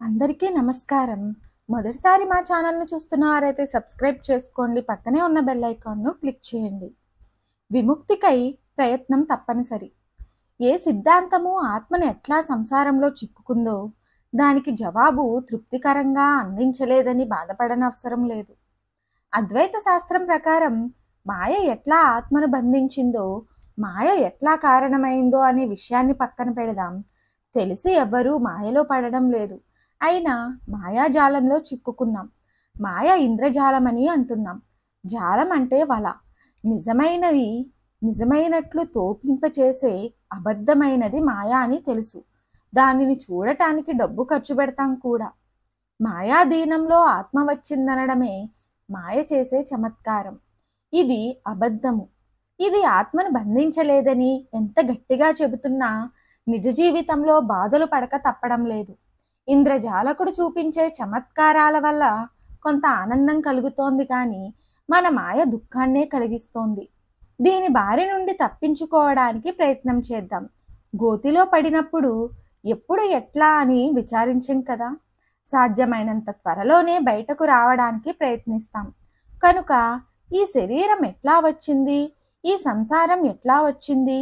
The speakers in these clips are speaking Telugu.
అందరికీ నమస్కారం. మొదటిసారి మా ఛానల్‌ని చూస్తున్న వారైతే సబ్స్క్రైబ్ చేసుకోండి. పక్కనే ఉన్న బెల్ ఐకాన్‌ను క్లిక్ చేయండి. విముక్తికై ప్రయత్నం తప్పనిసరి. ఏ సిద్ధాంతము ఆత్మను ఎట్లా సంసారంలో చిక్కుకుందో దానికి జవాబు తృప్తికరంగా అందించలేదని బాధపడనవసరం లేదు. అద్వైత శాస్త్రం ప్రకారం మాయ ఎట్లా ఆత్మను బంధించిందో, మాయ ఎట్లా కారణమైందో అనే విషయాన్ని పక్కన పెడదాం. తెలిసి ఎవ్వరూ మాయలో పడడం లేదు. అయినా మాయాజాలంలో చిక్కుకున్నాం. మాయ ఇంద్రజాలమని అంటున్నాం. జాలం అంటే వల. నిజమైనది నిజమైనట్లు తోపింపచేసే అబద్ధమైనది మాయ అని తెలుసు. దానిని చూడటానికి డబ్బు ఖర్చు పెడతాం కూడా. మాయాధీనంలో ఆత్మ వచ్చిందనడమే మాయ చేసే చమత్కారం. ఇది అబద్ధము. ఇది ఆత్మను బంధించలేదని ఎంత గట్టిగా చెబుతున్నా నిజ జీవితంలో బాధలు పడక తప్పడం లేదు. ఇంద్రజాలకుడు చూపించే చమత్కారాల వల్ల కొంత ఆనందం కలుగుతోంది, కానీ మన మాయ దుఃఖాన్నే కలిగిస్తోంది. దీని బారి నుండి తప్పించుకోవడానికి ప్రయత్నం చేద్దాం. గోతిలో పడినప్పుడు ఎప్పుడు ఎట్లా అని విచారించం కదా. సాధ్యమైనంత త్వరలోనే బయటకు రావడానికి ప్రయత్నిస్తాం. కనుక ఈ శరీరం ఎట్లా వచ్చింది, ఈ సంసారం ఎట్లా వచ్చింది,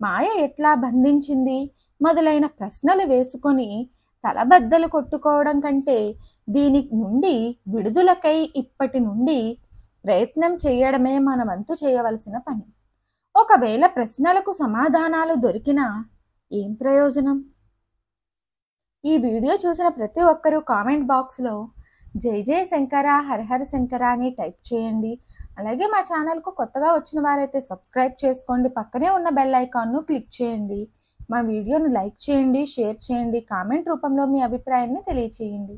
మాయ ఎట్లా బంధించింది మొదలైన ప్రశ్నలు వేసుకొని తలబద్దలు కొట్టుకోవడం కంటే దీని నుండి విడుదలకై ఇప్పటి నుండి ప్రయత్నం చేయడమే మన వంతు చేయవలసిన పని. ఒకవేళ ప్రశ్నలకు సమాధానాలు దొరికినా ఏం ప్రయోజనం? ఈ వీడియో చూసిన ప్రతి ఒక్కరూ కామెంట్ బాక్స్లో జై జై శంకర, హరిహర శంకర అని టైప్ చేయండి. అలాగే మా ఛానల్కు కొత్తగా వచ్చిన వారైతే సబ్స్క్రైబ్ చేసుకోండి. పక్కనే ఉన్న బెల్ ఐకాన్ను క్లిక్ చేయండి. మా వీడియోను లైక్ చేయండి, షేర్ చేయండి, కామెంట్ రూపంలో మీ అభిప్రాయాన్ని తెలియచేయండి.